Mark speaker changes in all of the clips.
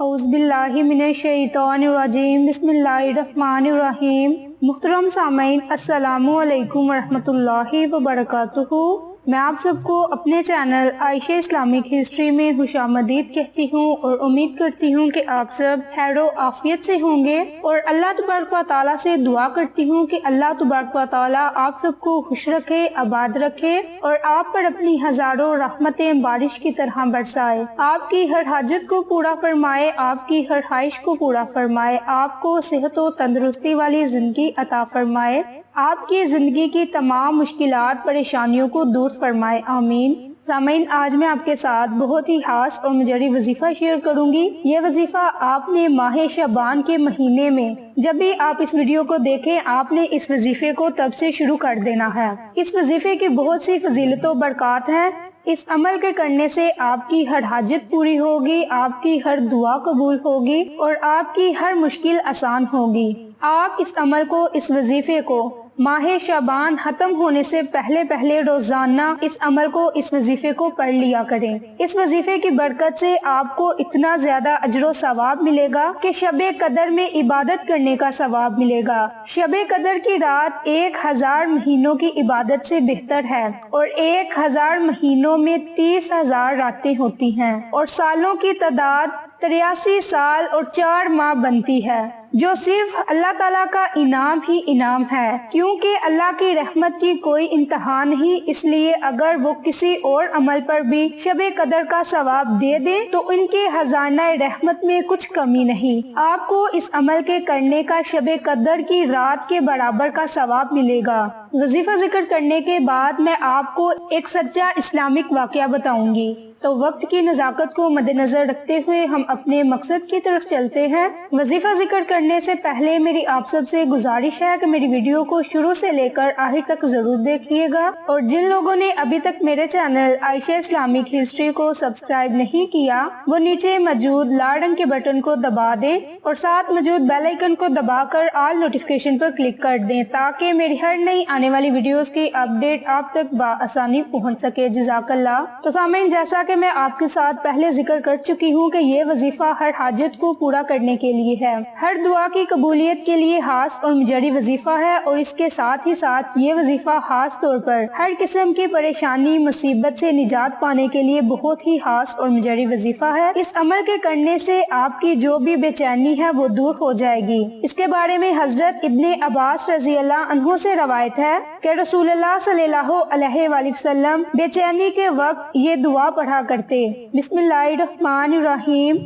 Speaker 1: اعوذ باللہ من الشیطان الرجیم بسم اللہ الرحمن الرحیم۔ محترم سامعین، السلام علیکم ورحمۃ اللہ وبرکاتہ۔ میں آپ سب کو اپنے چینل عائشہ اسلامک ہسٹری میں خوش آمدید کہتی ہوں اور امید کرتی ہوں کہ آپ سب خیر و عافیت سے ہوں گے، اور اللہ تبارک و تعالیٰ سے دعا کرتی ہوں کہ اللہ تبارک و تعالیٰ آپ سب کو خوش رکھے، آباد رکھے اور آپ پر اپنی ہزاروں رحمتیں بارش کی طرح برسائے، آپ کی ہر حاجت کو پورا فرمائے، آپ کی ہر خواہش کو پورا فرمائے، آپ کو صحت و تندرستی والی زندگی عطا فرمائے، آپ کی زندگی کی تمام مشکلات پریشانیوں کو دور فرمائے، آمین۔ سامعین، آج میں آپ کے ساتھ بہت ہی خاص اور مجری وظیفہ شیئر کروں گی۔ یہ وظیفہ آپ نے ماہ شعبان کے مہینے میں جب بھی آپ اس ویڈیو کو دیکھیں، آپ نے اس وظیفے کو تب سے شروع کر دینا ہے۔ اس وظیفے کی بہت سی فضیلت و برکات ہیں۔ اس عمل کے کرنے سے آپ کی ہر حاجت پوری ہوگی، آپ کی ہر دعا قبول ہوگی اور آپ کی ہر مشکل آسان ہوگی۔ آپ اس عمل کو، اس وظیفے کو ماہ شعبان ختم ہونے سے پہلے روزانہ اس عمل کو، اس وظیفے کو پڑھ لیا کریں۔ اس وظیفے کی برکت سے آپ کو اتنا زیادہ اجر و ثواب ملے گا کہ شب قدر میں عبادت کرنے کا ثواب ملے گا۔ شب قدر کی رات 1000 مہینوں کی عبادت سے بہتر ہے، اور 1000 مہینوں میں 30,000 راتیں ہوتی ہیں، اور سالوں کی تعداد 83 سال اور 4 ماہ بنتی ہے، جو صرف اللہ تعالیٰ کا انعام ہی انعام ہے، کیونکہ اللہ کی رحمت کی کوئی انتہا نہیں۔ اس لیے اگر وہ کسی اور عمل پر بھی شب قدر کا ثواب دے دیں تو ان کے خزانہ رحمت میں کچھ کمی نہیں۔ آپ کو اس عمل کے کرنے کا شب قدر کی رات کے برابر کا ثواب ملے گا۔ وظیفہ ذکر کرنے کے بعد میں آپ کو ایک سچا اسلامک واقعہ بتاؤں گی، تو وقت کی نزاکت کو مد نظر رکھتے ہوئے ہم اپنے مقصد کی طرف چلتے ہیں۔ وظیفہ ذکر کرنے سے پہلے میری آپ سب سے گزارش ہے کہ میری ویڈیو کو شروع سے لے کر آخر تک ضرور دیکھیے گا، اور جن لوگوں نے ابھی تک میرے چینل عائشہ اسلامک ہسٹری کو سبسکرائب نہیں کیا، وہ نیچے موجود لال رنگ کے بٹن کو دبا دیں اور ساتھ موجود بیل آئیکن کو دبا کر آل نوٹیفیکیشن پر کلک کر دیں، تاکہ میری ہر نئی آنے والی ویڈیوز کی اپڈیٹ آپ تک بآسانی پہنچ سکے۔ جزاک اللہ۔ تو سامعین، جیسا کہ میں آپ کے ساتھ پہلے ذکر کر چکی ہوں کہ یہ وظیفہ ہر حاجت کو پورا کرنے کے لیے ہے، ہر دعا کی قبولیت کے لیے خاص اور مجری وظیفہ ہے، اور اس کے ساتھ ہی ساتھ یہ وظیفہ خاص طور پر ہر قسم کی پریشانی، مصیبت سے نجات پانے کے لیے بہت ہی خاص اور مجری وظیفہ ہے۔ اس عمل کے کرنے سے آپ کی جو بھی بے چینی ہے وہ دور ہو جائے گی۔ اس کے بارے میں حضرت ابن عباس رضی اللہ عنہ سے روایت ہے کہ رسول اللہ صلی اللہ علیہ وآلہ وسلم بے چینی کے وقت یہ دعا پڑھا کرتے: بسم اللہ الرحمن الرحیم،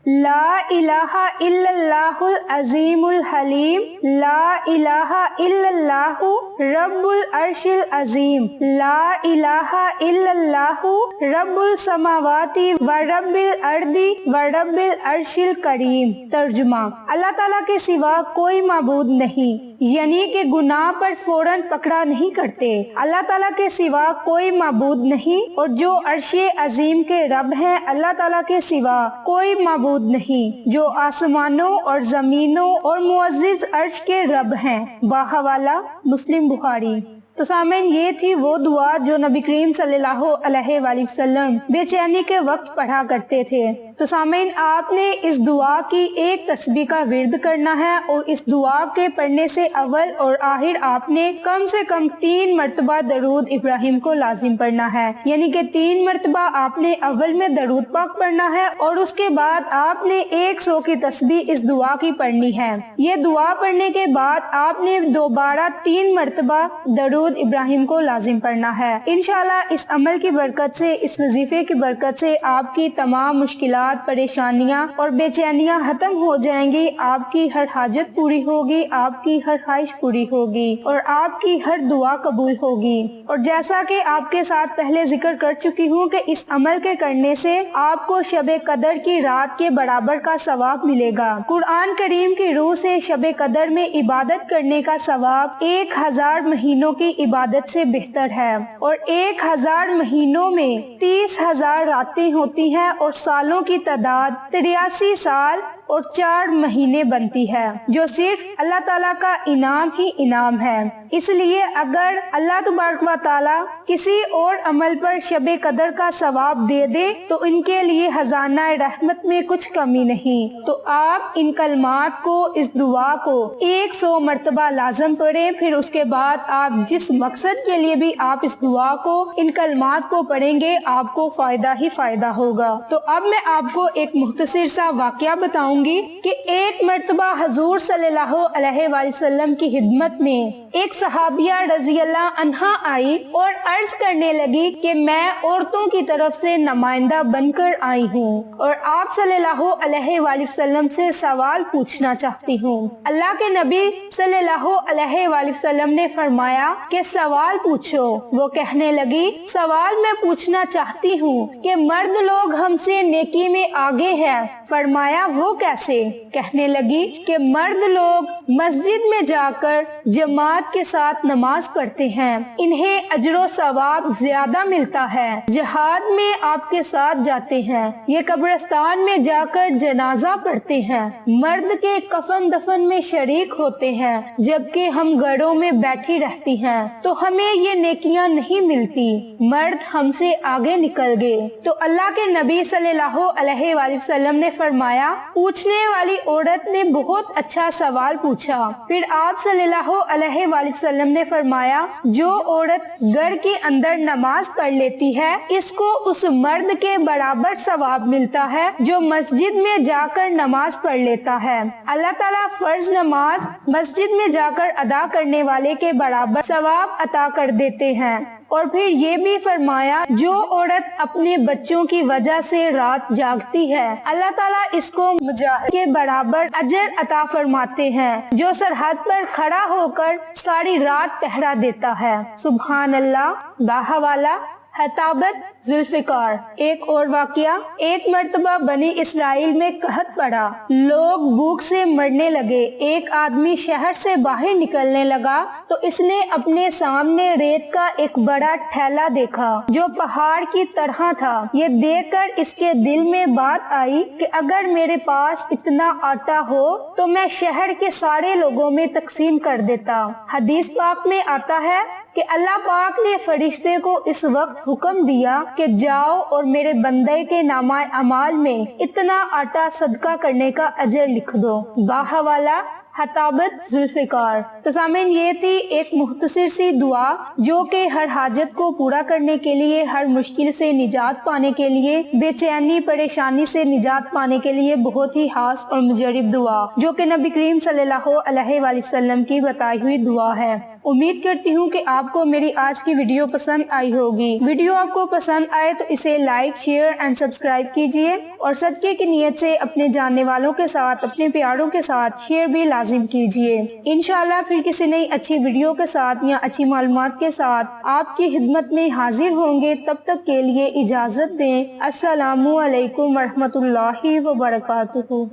Speaker 1: لا الہ الا اللہ العظیم الحلیم، لا الہ الا اللہ رب العرش العظیم، لا الہ الا اللہ رب السماوات و رب الارض و رب العرش الکریم۔ ترجمہ: اللہ تعالیٰ کے سوا کوئی معبود نہیں، یعنی کہ گناہ پر فوراً پکڑا نہیں کرتے۔ اللہ تعالیٰ کے سوا کوئی معبود نہیں، اور جو عرش عظیم کے رب ہیں، اللہ تعالیٰ کے سوا کوئی معبود نہیں، جو آسمانوں اور زمینوں اور معزز عرش کے رب ہیں۔ باحوالہ مسلم بخاری۔ تو سامعین، یہ تھی وہ دعا جو نبی کریم صلی اللہ علیہ وآلہ وسلم بے چینی کے وقت پڑھا کرتے تھے۔ تو سامعین، آپ نے اس دعا کی ایک تسبیح کا ورد کرنا ہے، اور اس دعا کے پڑھنے سے اول اور آخر آپ نے کم سے کم 3 مرتبہ درود ابراہیم کو لازم پڑھنا ہے، یعنی کہ 3 مرتبہ آپ نے اول میں درود پاک پڑھنا ہے، اور اس کے بعد آپ نے 100 کی تسبیح اس دعا کی پڑھنی ہے۔ یہ دعا پڑھنے کے بعد آپ نے دوبارہ 3 مرتبہ درود ابراہیم کو لازم پڑھنا ہے۔ انشاءاللہ اس عمل کی برکت سے، اس وظیفے کی برکت سے آپ کی تمام مشکلات، پریشانیاں اور بے چینیاں ختم ہو جائیں گی، آپ کی ہر حاجت پوری ہوگی، آپ کی ہر خواہش پوری ہوگی، اور آپ کی ہر دعا قبول ہوگی۔ اور جیسا کہ آپ کے ساتھ پہلے ذکر کر چکی ہوں کہ اس عمل کے کرنے سے آپ کو شب قدر کی رات کے برابر کا ثواب ملے گا۔ قرآن کریم کی روح سے شب قدر میں عبادت کرنے کا ثواب 1000 مہینوں کی عبادت سے بہتر ہے، اور 1000 مہینوں میں 30,000 راتیں ہوتی ہیں، اور سالوں کی تعداد 83 سال اور 4 مہینے بنتی ہے، جو صرف اللہ تعالیٰ کا انعام ہی انعام ہے۔ اس لیے اگر اللہ تبارک و تعالیٰ کسی اور عمل پر شب قدر کا ثواب دے دے تو ان کے لیے خزانہ رحمت میں کچھ کمی نہیں۔ تو آپ ان کلمات کو، اس دعا کو 100 مرتبہ لازم پڑھیں، پھر اس کے بعد آپ جس مقصد کے لیے بھی آپ اس دعا کو، ان کلمات کو پڑھیں گے، آپ کو فائدہ ہی فائدہ ہوگا۔ تو اب میں آپ کو ایک مختصر سا واقعہ بتاؤں گی کہ ایک مرتبہ حضور صلی اللہ علیہ وآلہ وسلم کی خدمت میں ایک صحابیہ رضی اللہ عنہا آئی اور عرض کرنے لگی کہ میں عورتوں کی طرف سے نمائندہ بن کر آئی ہوں اور آپ صلی اللہ علیہ وآلہ وسلم سے سوال پوچھنا چاہتی ہوں۔ اللہ کے نبی صلی اللہ علیہ وآلہ وسلم نے فرمایا کہ سوال پوچھو۔ وہ کہنے لگی سوال میں پوچھنا چاہتی ہوں کہ مرد لوگ ہم سے نیکی میں آگے ہیں۔ فرمایا وہ کیسے؟ کہنے لگی کہ مرد لوگ مسجد میں جا کر جماعت کے ساتھ نماز پڑھتے ہیں، انہیں اجر و ثواب زیادہ ملتا ہے۔ جہاد میں آپ کے ساتھ جاتے ہیں، یہ قبرستان میں جا کر جنازہ پڑھتے ہیں، مرد کے کفن دفن میں شریک ہوتے ہیں، جبکہ ہم گھروں میں بیٹھی رہتی ہیں تو ہمیں یہ نیکیاں نہیں ملتی۔ مرد ہم سے آگے نکل گئے۔ تو اللہ کے نبی صلی اللہ علیہ وآلہ وسلم نے فرمایا پوچھنے والی عورت نے بہت اچھا سوال پوچھا۔ پھر آپ صلی اللہ علیہ وآلہ وسلم نے فرمایا جو عورت گھر کے اندر نماز پڑھ لیتی ہے اس کو اس مرد کے برابر ثواب ملتا ہے جو مسجد میں جا کر نماز پڑھ لیتا ہے۔ اللہ تعالیٰ فرض نماز مسجد میں جا کر ادا کرنے والے کے برابر ثواب عطا کر دیتے ہیں۔ اور پھر یہ بھی فرمایا جو عورت اپنے بچوں کی وجہ سے رات جاگتی ہے اللہ تعالیٰ اس کو مجاہد کے برابر اجر عطا فرماتے ہیں جو سرحد پر کھڑا ہو کر ساری رات پہرا دیتا ہے۔ سبحان اللہ۔ باحوالہ حطابت ذوالفقار۔ ایک اور واقعہ، ایک مرتبہ بنی اسرائیل میں قحط پڑا، لوگ بھوک سے مرنے لگے۔ ایک آدمی شہر سے باہر نکلنے لگا تو اس نے اپنے سامنے ریت کا ایک بڑا ٹھیلا دیکھا جو پہاڑ کی طرح تھا۔ یہ دیکھ کر اس کے دل میں بات آئی کہ اگر میرے پاس اتنا آٹا ہو تو میں شہر کے سارے لوگوں میں تقسیم کر دیتا۔ حدیث پاک میں آتا ہے کہ اللہ پاک نے فرشتے کو اس وقت حکم دیا کہ جاؤ اور میرے بندے کے نامہ اعمال میں اتنا آٹا صدقہ کرنے کا اجر لکھ دو۔ باحوالہ حطابت ذوالفقار۔ تو سامعین یہ تھی ایک مختصر سی دعا جو کہ ہر حاجت کو پورا کرنے کے لیے، ہر مشکل سے نجات پانے کے لیے، بے چینی پریشانی سے نجات پانے کے لیے بہت ہی خاص اور مجرب دعا جو کہ نبی کریم صلی اللہ علیہ وآلہ وسلم کی بتائی ہوئی دعا ہے۔ امید کرتی ہوں کہ آپ کو میری آج کی ویڈیو پسند آئی ہوگی۔ ویڈیو آپ کو پسند آئے تو اسے لائک، شیئر اینڈ سبسکرائب کیجیے اور صدقے کی نیت سے اپنے جاننے والوں کے ساتھ، اپنے پیاروں کے ساتھ شیئر بھی لازم کیجیے۔ انشاءاللہ پھر کسی نئی اچھی ویڈیو کے ساتھ یا اچھی معلومات کے ساتھ آپ کی خدمت میں حاضر ہوں گے۔ تب تک کے لیے اجازت دیں۔ السلام علیکم ورحمۃ اللہ وبرکاتہ۔